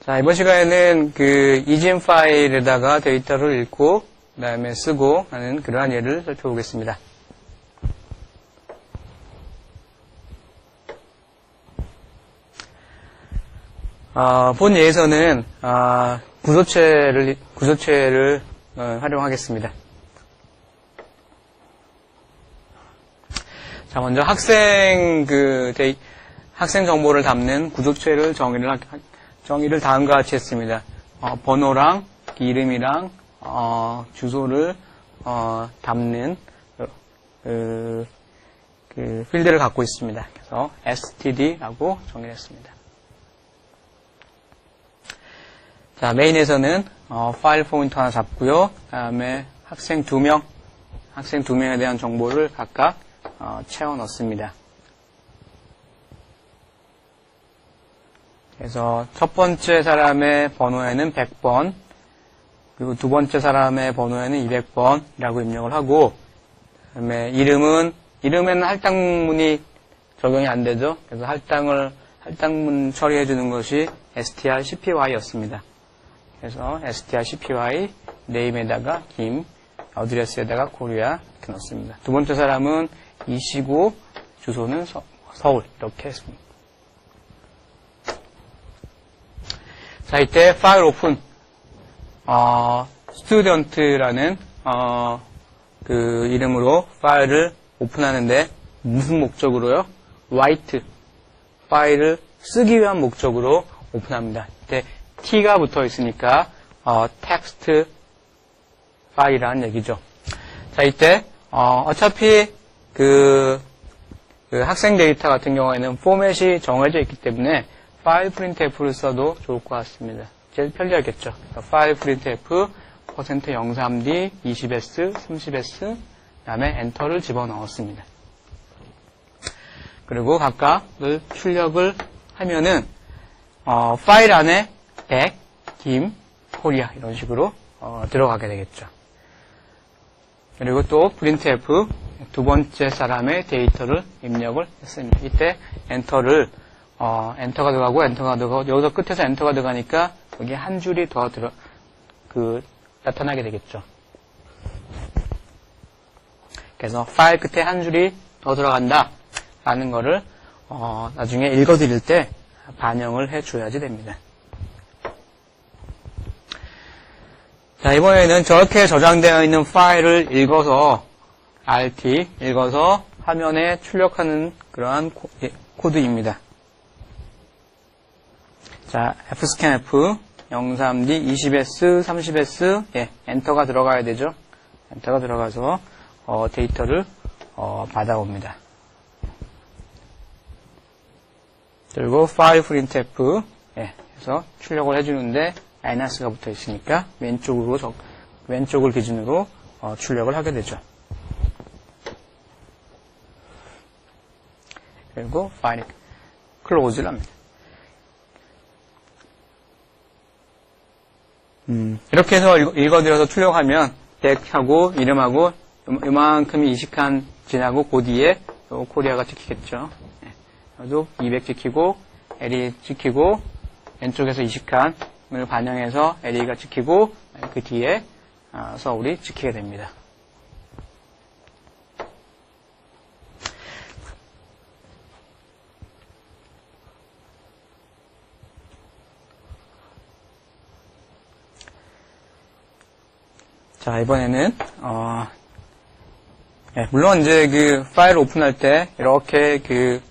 자, 이번 시간에는 그 이진 파일에다가 데이터를 읽고 그 다음에 쓰고 하는 그러한 예를 살펴보겠습니다. 본 예에서는 구조체를 활용하겠습니다. 자, 먼저 학생 정보를 담는 구조체를 정의를 다음과 같이 했습니다. 번호랑 이름이랑 주소를 담는 그 필드를 갖고 있습니다. 그래서 std라고 정의를 했습니다. 자, 메인에서는 파일 포인터 하나 잡고요. 다음에 학생 2명에 대한 정보를 각각 채워 넣습니다. 그래서 첫 번째 사람의 번호에는 100번, 그리고 두 번째 사람의 번호에는 200번이라고 입력을 하고, 그다음에 이름에는 할당문이 적용이 안 되죠. 그래서 할당문 처리해 주는 것이 strcpy였습니다. 그래서 strcpy 네임에다가 김, 어드레스에다가 코리아 이렇게 넣습니다. 두 번째 사람은 이시고 주소는 서울 이렇게 했습니다. 자, 이때 파일 오픈 student라는 그 이름으로 파일을 오픈하는데 무슨 목적으로요? write 파일을 쓰기 위한 목적으로 오픈합니다. 이때 t가 붙어 있으니까 text 파일이라는 얘기죠. 자, 이때 어차피 그 학생 데이터 같은 경우에는 포맷이 정해져 있기 때문에 파일 프린트f를 써도 좋을 것 같습니다. 제일 편리하겠죠. 파일 프린트f %03d 20s 30s 그다음에 엔터를 집어넣었습니다. 그리고 각각을 출력을 하면은 파일 안에 100, 김, 코리아 이런 식으로 들어가게 되겠죠. 그리고 또 printf 두 번째 사람의 데이터를 입력을 했습니다. 이때 엔터가 들어가고 여기서 끝에서 엔터가 들어가니까 여기 한 줄이 더 나타나게 되겠죠. 그래서 파일 끝에 한 줄이 더 들어간다 라는 거를 나중에 읽어드릴 때 반영을 해줘야지 됩니다. 자, 이번에는 저렇게 저장되어 있는 파일을 읽어서 화면에 출력하는 그러한 코드입니다. 자, fscanf 03d 20s 30s 엔터가 들어가야 되죠. 엔터가 들어가서 데이터를 받아옵니다. 그리고 파일 printf 해서 출력을 해주는데 마이너스가 붙어 있으니까 왼쪽을 기준으로 출력을 하게 되죠. 그리고 파일 클로즈를 합니다. 이렇게 해서 읽어드려서 출력하면 덱하고 이름하고 요만큼이 20칸 지나고 그 뒤에 코리아가 찍히겠죠. 여기도 200 찍히고 LE 찍히고 왼쪽에서 20칸을 반영해서 LE가 찍히고 그 뒤에 서울이 찍히게 됩니다. 자, 이번에는 물론 이제 그 파일 오픈할 때 이렇게 그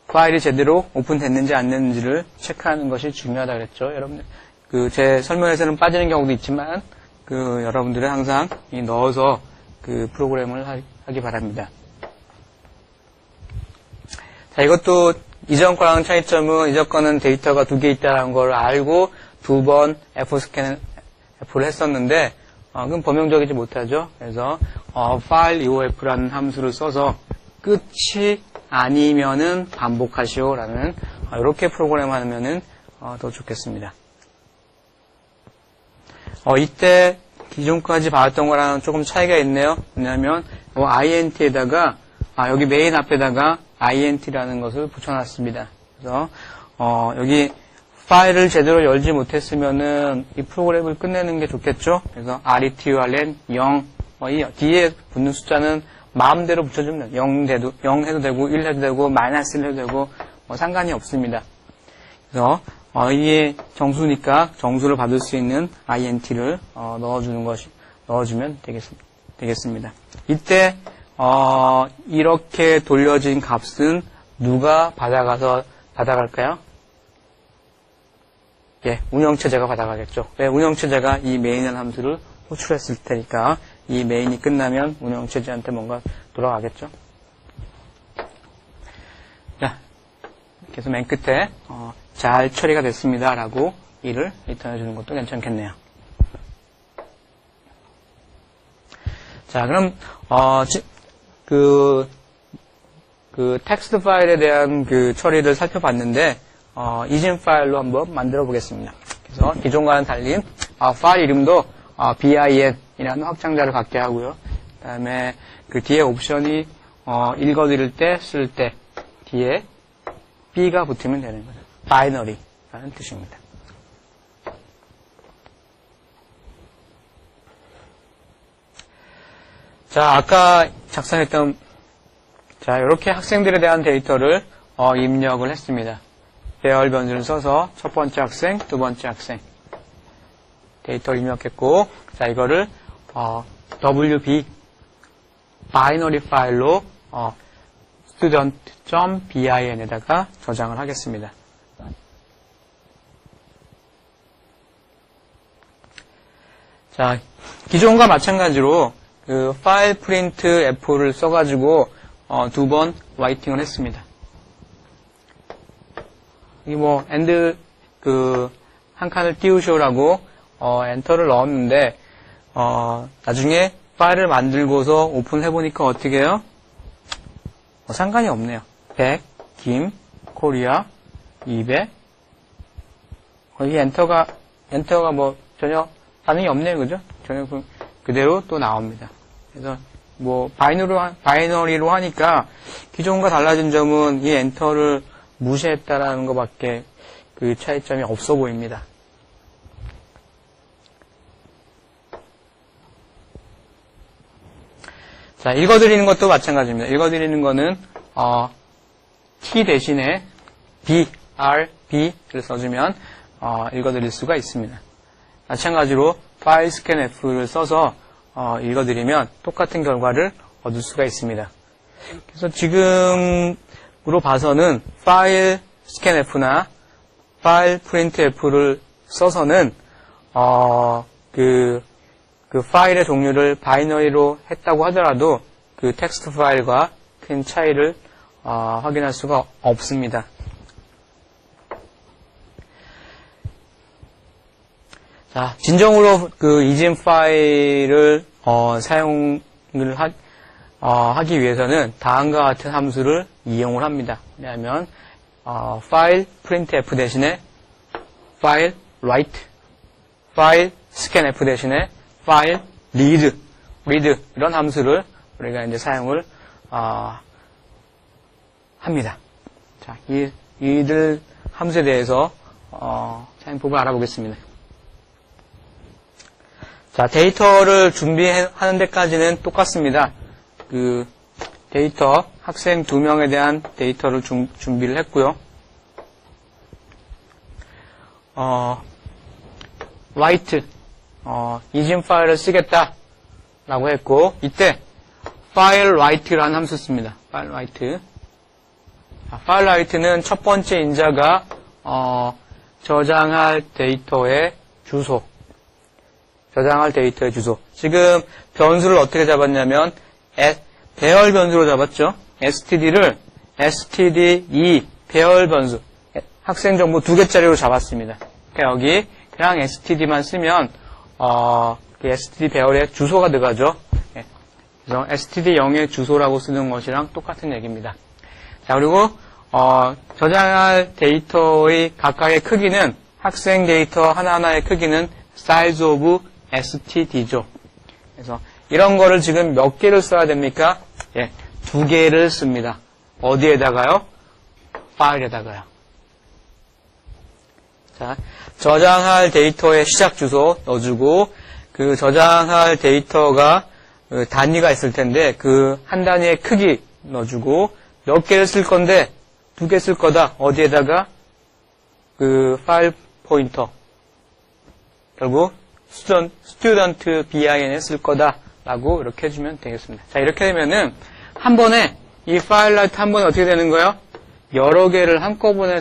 파일이 제대로 오픈됐는지 안 됐는지를 체크하는 것이 중요하다 그랬죠. 여러분들 제 설명에서는 빠지는 경우도 있지만 여러분들은 항상 넣어서 프로그램을 하기 바랍니다. 자, 이것도 이전 거랑 차이점은 이전 거는 데이터가 2개 있다는 걸 알고 2번 F를 했었는데 그럼 범용적이지 못하죠. 그래서 파일 eof라는 함수를 써서 끝이 아니면은 반복하시오라는 이렇게 프로그램 하면은 더 좋겠습니다. 이때 기존까지 봤던 거랑 조금 차이가 있네요. 왜냐하면 int에다가 여기 메인 앞에다가 int라는 것을 붙여놨습니다. 그래서 여기 파일을 제대로 열지 못했으면은 이 프로그램을 끝내는 게 좋겠죠? 그래서 RETURLN 0, 이 뒤에 붙는 숫자는 마음대로 붙여주면 돼요. 0 해도 되고, 1 해도 되고, 마이너스 1 해도 되고, 상관이 없습니다. 그래서, 이게 정수니까 정수를 받을 수 있는 INT를, 넣어주면 되겠습니다. 이때, 이렇게 돌려진 값은 누가 받아갈까요? 예, 운영체제가 받아가겠죠. 왜? 운영체제가 이 메인이라는 함수를 호출했을 테니까 이 메인이 끝나면 운영체제한테 뭔가 돌아가겠죠. 자, 그래서 맨 끝에 잘 처리가 됐습니다 라고 이를 리턴해 주는 것도 괜찮겠네요. 자, 그럼 그 텍스트 파일에 대한 그 처리를 살펴봤는데 이진 파일로 한번 만들어 보겠습니다. 그래서 기존과는 달리 파일 이름도 bin이라는 확장자를 갖게 하고요. 그 다음에 그 뒤에 옵션이 읽어드릴 때, 쓸 때 뒤에 b가 붙으면 되는 거죠. binary라는 뜻입니다. 자, 아까 작성했던 이렇게 학생들에 대한 데이터를 입력을 했습니다. 배열 변수를 써서 첫 번째 학생, 두 번째 학생 데이터를 입력했고, 자, 이거를 wb 바이너리 파일로 student.bin에다가 저장을 하겠습니다. 자, 기존과 마찬가지로 그 파일 프린트 F를 써가지고 두 번 라이팅을 했습니다. 이 엔드 한 칸을 띄우시오라고 엔터를 넣었는데 나중에 파일을 만들고서 오픈해보니까 어떻게 해요? 상관이 없네요. 100, 김, 코리아, 200 이 엔터가 전혀 반응이 없네요. 그죠? 전혀 그대로 또 나옵니다. 그래서 바이너리로 하니까 기존과 달라진 점은 이 엔터를 무시했다라는 것밖에 그 차이점이 없어 보입니다. 자, 읽어드리는 것도 마찬가지입니다. 읽어드리는 거는 T 대신에 BRB를 써주면 읽어드릴 수가 있습니다. 마찬가지로 파일 스캔 F를 써서 읽어드리면 똑같은 결과를 얻을 수가 있습니다. 그래서 지금으로 봐서는 파일 스캔 F나 파일 프린트 F를 써서는 그 파일의 종류를 바이너리로 했다고 하더라도 그 텍스트 파일과 큰 차이를 확인할 수가 없습니다. 자, 진정으로 그 이진 파일을 사용을 하기 위해서는 다음과 같은 함수를 이용을 합니다. 왜냐하면 파일 print f 대신에 파일 write, 파일 scan f 대신에 파일 read 이런 함수를 우리가 이제 사용을 합니다. 자, 이들 함수에 대해서 사용법을 알아보겠습니다. 자, 데이터를 준비하는 데까지는 똑같습니다. 그 데이터, 학생 2명에 대한 데이터를 준비를 했고요. write, 이진 파일을 쓰겠다라고 했고, 이때 file write라는 함수 씁니다. file write. file write는 첫 번째 인자가 저장할 데이터의 주소. 지금 변수를 어떻게 잡았냐면 배열 변수로 잡았죠. std를 std2 배열 변수 학생 정보 2개짜리로 잡았습니다. 그러니까 여기 그냥 std만 쓰면 std 배열의 주소가 들어가죠. 그래서 std0의 주소라고 쓰는 것이랑 똑같은 얘기입니다. 자, 그리고 저장할 데이터의 각각의 크기는 학생 데이터 하나하나의 크기는 size of std죠. 그래서 이런 거를 지금 몇 개를 써야 됩니까? 2개를 씁니다. 어디에다가요? 파일에다가요. 자, 저장할 데이터의 시작 주소 넣어주고, 그 저장할 데이터가 그 단위가 있을 텐데, 그 한 단위의 크기 넣어주고, 몇 개를 쓸 건데, 2개 쓸 거다. 어디에다가? 그 파일 포인터. 결국, student bin에 쓸 거다. 라고 이렇게 해주면 되겠습니다. 자, 이렇게 되면은, 한 번에, 이 파일라이트 한 번에 어떻게 되는 거예요? 여러 개를 한꺼번에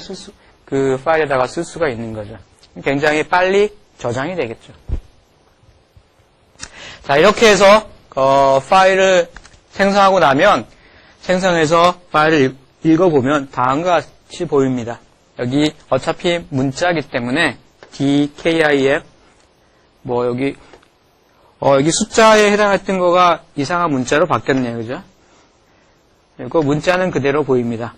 그 파일에다가 쓸 수가 있는 거죠. 굉장히 빨리 저장이 되겠죠. 자, 이렇게 해서 파일을 생성하고 나면 생성해서 파일을 읽어보면 다음과 같이 보입니다. 여기 어차피 문자이기 때문에 DKIF 뭐 여기 숫자에 해당했던 거가 이상한 문자로 바뀌었네요. 그죠? 그리고 문자는 그대로 보입니다.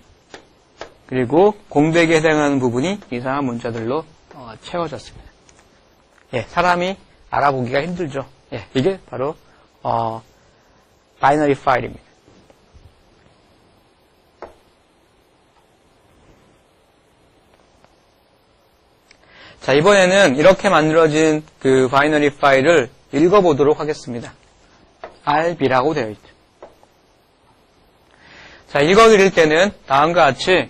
그리고 공백에 해당하는 부분이 이상한 문자들로 채워졌습니다. 예, 사람이 알아보기가 힘들죠. 예, 이게 바로 바이너리 파일입니다. 자, 이번에는 이렇게 만들어진 그 바이너리 파일을 읽어보도록 하겠습니다. RB라고 되어 있죠. 자, 읽어드릴 때는 다음과 같이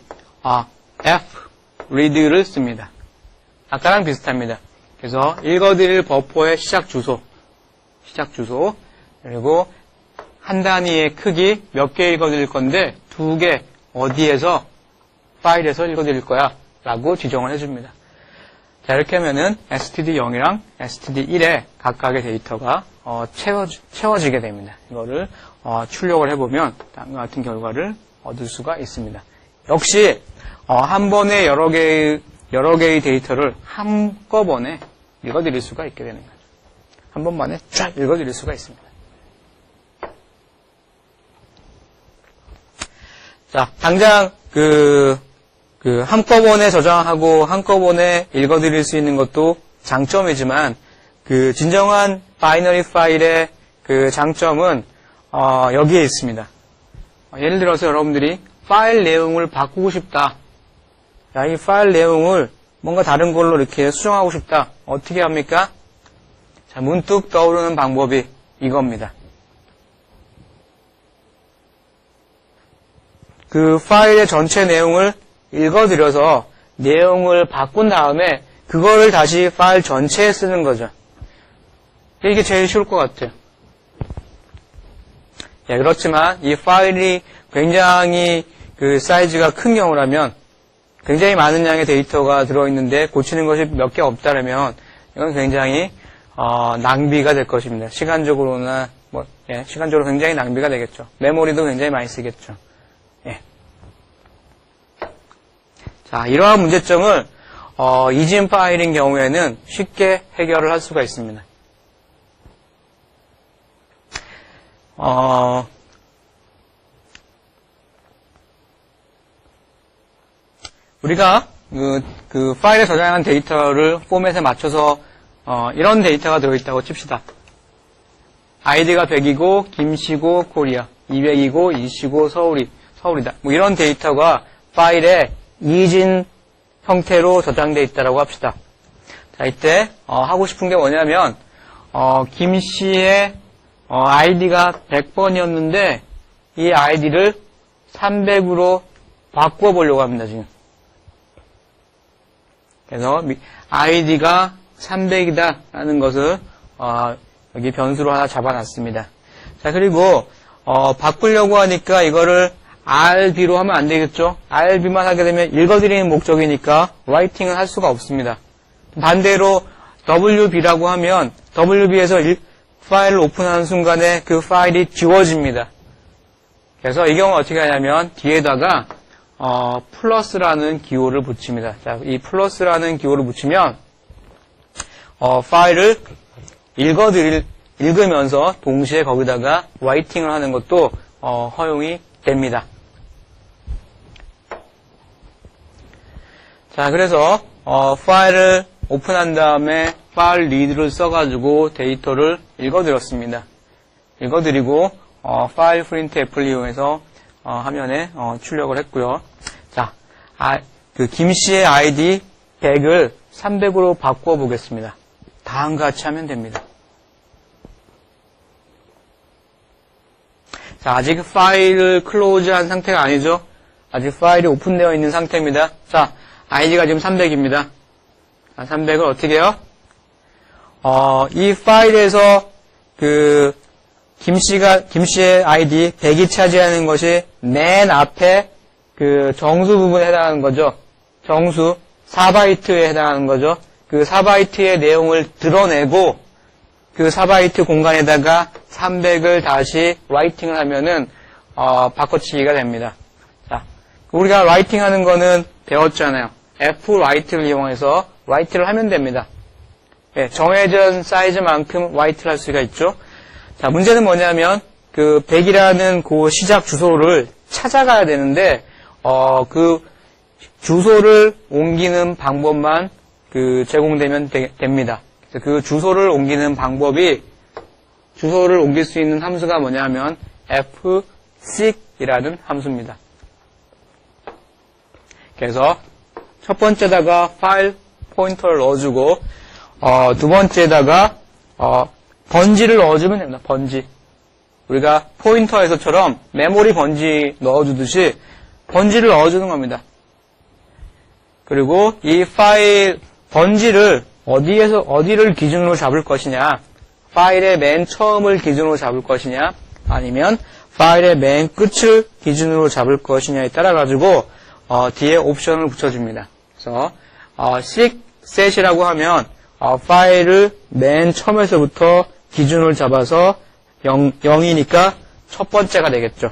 F, read를 씁니다. 아까랑 비슷합니다. 그래서 읽어드릴 버퍼의 시작 주소, 그리고 한 단위의 크기 몇 개 읽어드릴 건데 2개 어디에서 파일에서 읽어드릴 거야 라고 지정을 해줍니다. 자, 이렇게 하면은 std0이랑 std1에 각각의 데이터가 채워지게 됩니다. 이거를 출력을 해보면 다음과 같은 결과를 얻을 수가 있습니다. 역시 한 번에 여러 개의 데이터를 한꺼번에 읽어드릴 수가 있게 되는 거죠. 한 번만에 쫙 읽어드릴 수가 있습니다. 자, 당장 한꺼번에 저장하고 한꺼번에 읽어드릴 수 있는 것도 장점이지만 그 진정한 바이너리 파일의 그 장점은 여기에 있습니다. 예를 들어서 여러분들이 파일 내용을 바꾸고 싶다. 야, 이 파일 내용을 뭔가 다른 걸로 이렇게 수정하고 싶다. 어떻게 합니까? 자, 문득 떠오르는 방법이 이겁니다. 그 파일의 전체 내용을 읽어드려서 내용을 바꾼 다음에 그거를 다시 파일 전체에 쓰는 거죠. 이게 제일 쉬울 것 같아요. 예, 그렇지만 이 파일이 굉장히 그 사이즈가 큰 경우라면 굉장히 많은 양의 데이터가 들어있는데 고치는 것이 몇 개 없다면 이건 굉장히 낭비가 될 것입니다. 시간적으로나 시간적으로 굉장히 낭비가 되겠죠. 메모리도 굉장히 많이 쓰겠죠. 예. 자, 이러한 문제점을 이진 파일인 경우에는 쉽게 해결을 할 수가 있습니다. 우리가 그 파일에 저장한 데이터를 포맷에 맞춰서 이런 데이터가 들어있다고 칩시다. 아이디가 100이고 김씨고 코리아, 200이고 이씨고 서울이다. 뭐 이런 데이터가 파일에 이진 형태로 저장되어 있다고 합시다. 자, 이때 하고 싶은 게 뭐냐면 김씨의 아이디가 100번이었는데 이 아이디를 300으로 바꿔보려고 합니다. 지금. 그래서 아이디가 300이다 라는 것을 여기 변수로 하나 잡아놨습니다. 자, 그리고 바꾸려고 하니까 이거를 RB로 하면 안 되겠죠? RB만 하게 되면 읽어드리는 목적이니까 writing은 할 수가 없습니다. 반대로 WB라고 하면 WB에서 파일을 오픈하는 순간에 그 파일이 지워집니다. 그래서 이 경우 어떻게 하냐면 뒤에다가 플러스라는 기호를 붙입니다. 자, 이 플러스라는 기호를 붙이면 파일을 읽으면서 동시에 거기다가 라이팅을 하는 것도 허용이 됩니다. 자, 그래서 파일을 오픈한 다음에 파일 리드를 써가지고 데이터를 읽어드렸습니다. 읽어드리고 파일 프린트 애플을 이용해서 화면에 출력을 했고요. 자, 그 김씨의 아이디 100을 300으로 바꿔 보겠습니다. 다음과 같이 하면 됩니다. 자, 아직 파일을 클로즈한 상태가 아니죠? 아직 파일이 오픈되어 있는 상태입니다. 자, id가 지금 300입니다. 자, 300을 어떻게 해요? 이 파일에서 김씨의 ID 100이 차지하는 것이 맨 앞에 정수 부분에 해당하는 거죠. 정수 4바이트에 해당하는 거죠. 그 4바이트의 내용을 드러내고 그 4바이트 공간에다가 300을 다시 라이팅을 하면은 바꿔치기가 됩니다. 자, 우리가 라이팅 하는 거는 배웠잖아요. fwrite를 이용해서 라이트를 하면 됩니다. 네, 정해진 사이즈만큼 라이트를 할 수가 있죠. 자, 문제는 뭐냐면 100이라는 그 시작 주소를 찾아가야 되는데 그 주소를 옮기는 방법만 제공되면 됩니다. 그 주소를 옮기는 방법이 주소를 옮길 수 있는 함수가 뭐냐면 fseek이라는 함수입니다. 그래서 첫 번째다가 파일 포인터를 넣어주고 두 번째에다가 번지를 넣어주면 됩니다. 번지. 우리가 포인터에서처럼 메모리 번지 넣어주듯이 번지를 넣어주는 겁니다. 그리고 이 파일 번지를 어디를 기준으로 잡을 것이냐, 파일의 맨 처음을 기준으로 잡을 것이냐, 아니면 파일의 맨 끝을 기준으로 잡을 것이냐에 따라 가지고 뒤에 옵션을 붙여줍니다. 그래서 seek set이라고 하면 파일을 맨 처음에서부터 기준을 잡아서 0이니까 첫 번째가 되겠죠.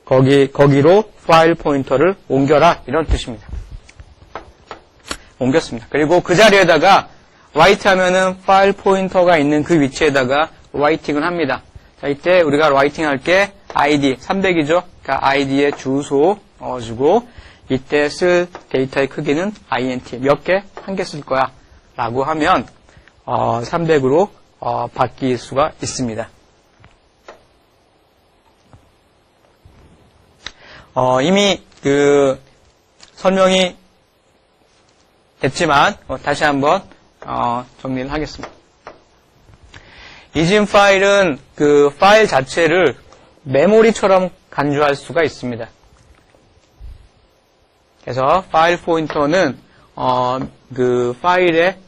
거기로 파일 포인터를 옮겨라 이런 뜻입니다. 옮겼습니다. 그리고 그 자리에다가 write 하면은 파일 포인터가 있는 그 위치에다가 writing을 합니다. 자, 이때 우리가 writing 할 게 id 300이죠. 그러니까 id의 주소 넣어주고 이때 쓸 데이터의 크기는 int 몇 개? 한 개 쓸 거야 라고 하면 300으로 바뀔 수가 있습니다. 이미 설명이 됐지만 다시 한번 정리를 하겠습니다. 이진 파일은 파일 자체를 메모리처럼 간주할 수가 있습니다. 그래서 파일 포인터는 파일에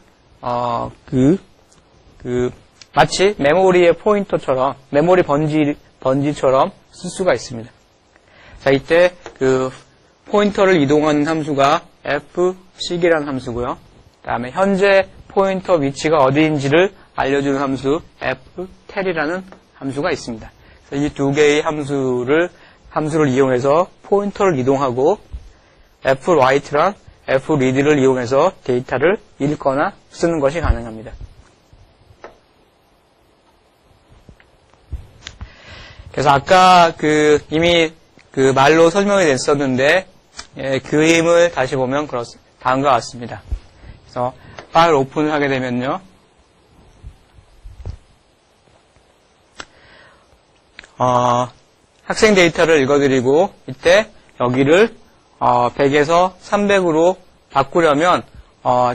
마치 메모리의 포인터처럼 메모리 번지처럼 쓸 수가 있습니다. 자, 이때 포인터를 이동하는 함수가 fseek이라는 함수고요. 다음에 현재 포인터 위치가 어디인지를 알려주는 함수 ftel이라는 함수가 있습니다. 이 두 개의 함수를 이용해서 포인터를 이동하고 fwrite랑 fread를 이용해서 데이터를 읽거나 쓰는 것이 가능합니다. 그래서 아까 이미 말로 설명이 됐었는데 그림을 다시 보면 다음과 같습니다. 그래서 파일 오픈을 하게 되면요. 학생 데이터를 읽어드리고 이때 여기를 100에서 300으로 바꾸려면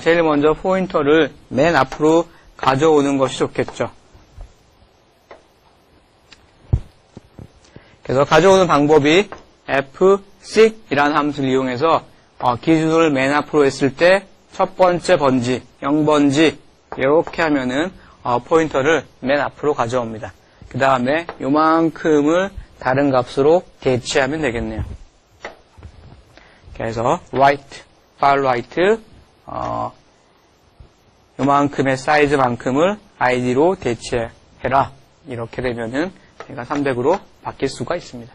제일 먼저 포인터를 맨 앞으로 가져오는 것이 좋겠죠. 그래서 가져오는 방법이 fseek이라는 함수를 이용해서 기준을 맨 앞으로 했을 때 첫 번째 번지, 0번지 이렇게 하면은 포인터를 맨 앞으로 가져옵니다. 그 다음에 요만큼을 다른 값으로 대체하면 되겠네요. 그래서 write, file write 요만큼의 사이즈만큼을 id로 대체해라. 이렇게 되면은 얘가 300으로 바뀔 수가 있습니다.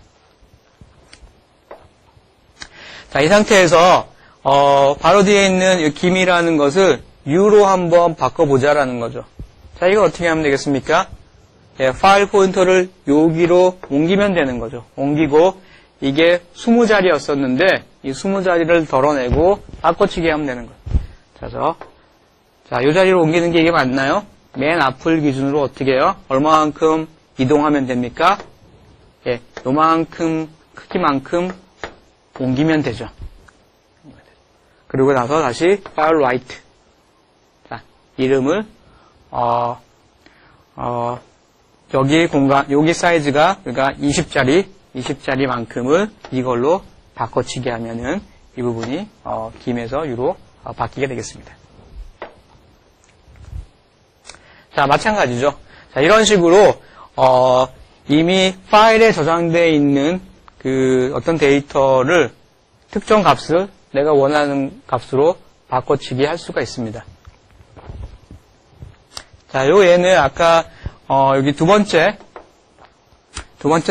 자, 이 상태에서 바로 뒤에 있는 이 김이라는 것을 u로 한번 바꿔보자라는 거죠. 자, 이거 어떻게 하면 되겠습니까? 파일 포인터를 여기로 옮기면 되는 거죠. 옮기고 이게 20자리였었는데 이 20자리를 덜어내고 바꿔치기 하면 되는 거예요. 자, 이 자리로 옮기는 게 이게 맞나요? 맨 앞을 기준으로 어떻게 해요? 얼마만큼 이동하면 됩니까? 요만큼 크기만큼 옮기면 되죠. 그리고 나서 다시 file write 이름을 여기 공간, 여기 사이즈가 그러니까 20짜리만큼을 이걸로 바꿔치기 하면은 이 부분이 김에서 유로 바뀌게 되겠습니다. 자, 마찬가지죠. 자, 이런 식으로 이미 파일에 저장되어 있는 그 어떤 데이터를 특정 값을 내가 원하는 값으로 바꿔치기 할 수가 있습니다. 자, 요 얘는 아까 여기 두 번째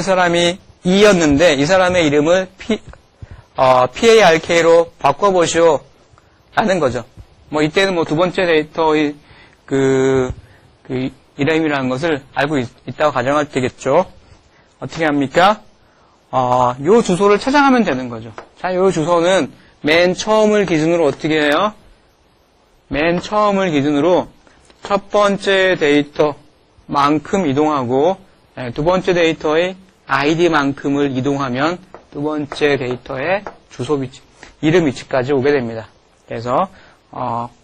사람이 E였는데 이 사람의 이름을 PARK로 바꿔보시오 라는 거죠. 뭐 이때는 뭐 두 번째 데이터의 그 이름이라는 것을 알고 있다고 가정할 때겠죠. 어떻게 합니까? 요 주소를 찾아가면 되는 거죠. 자, 요 주소는 맨 처음을 기준으로 어떻게 해요? 맨 처음을 기준으로 첫 번째 데이터만큼 이동하고 두 번째 데이터의 ID만큼을 이동하면 두 번째 데이터의 주소 위치, 이름 위치까지 오게 됩니다. 그래서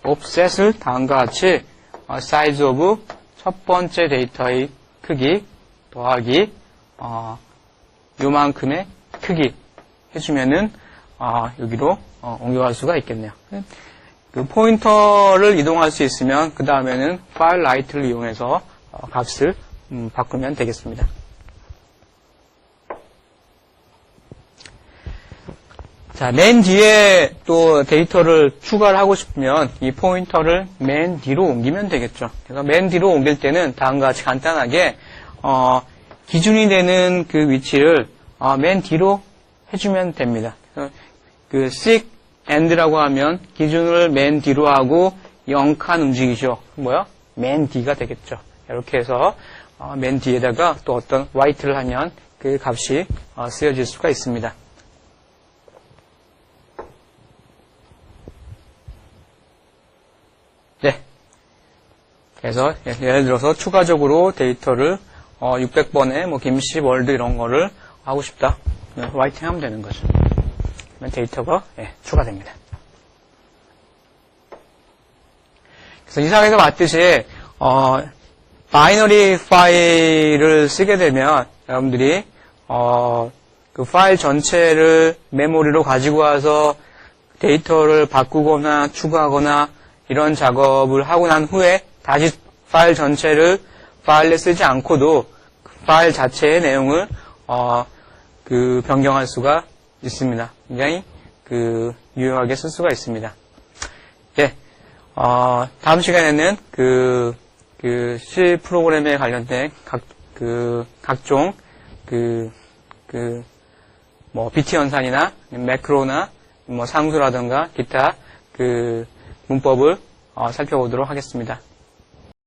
offset을 다음과 같이 size of 첫 번째 데이터의 크기 더하기 요만큼의 크기 해주면은 여기로 옮겨갈 수가 있겠네요. 그 포인터를 이동할 수 있으면 그 다음에는 파일 라이트를 이용해서 값을 바꾸면 되겠습니다. 자, 맨 뒤에 또 데이터를 추가를 하고 싶으면 이 포인터를 맨 뒤로 옮기면 되겠죠. 그래서 맨 뒤로 옮길 때는 다음과 같이 간단하게 기준이 되는 그 위치를 맨 뒤로 해주면 됩니다. 그 seek and라고 하면 기준을 맨 뒤로 하고 0칸 움직이죠. 뭐야? 맨 뒤가 되겠죠. 이렇게 해서 맨 뒤에다가 또 어떤 white를 하면 그 값이 쓰여질 수가 있습니다. 네. 그래서 예를 들어서 추가적으로 데이터를 600번에 뭐 김씨 월드 이런 거를 하고 싶다. 라이팅 하면 되는 거죠. 그러면 데이터가 추가됩니다. 그래서 이 상에서 봤듯이 바이너리 파일을 쓰게 되면 여러분들이 그 파일 전체를 메모리로 가지고 와서 데이터를 바꾸거나 추가하거나 이런 작업을 하고 난 후에 다시 파일 전체를 파일에 쓰지 않고도 그 파일 자체의 내용을 그 변경할 수가 있습니다. 굉장히 그 유용하게 쓸 수가 있습니다. 예, 다음 시간에는 그 C 프로그램에 관련된 각종 뭐 BT 연산이나 매크로나 뭐 상수라든가 기타 그 문법을 살펴보도록 하겠습니다.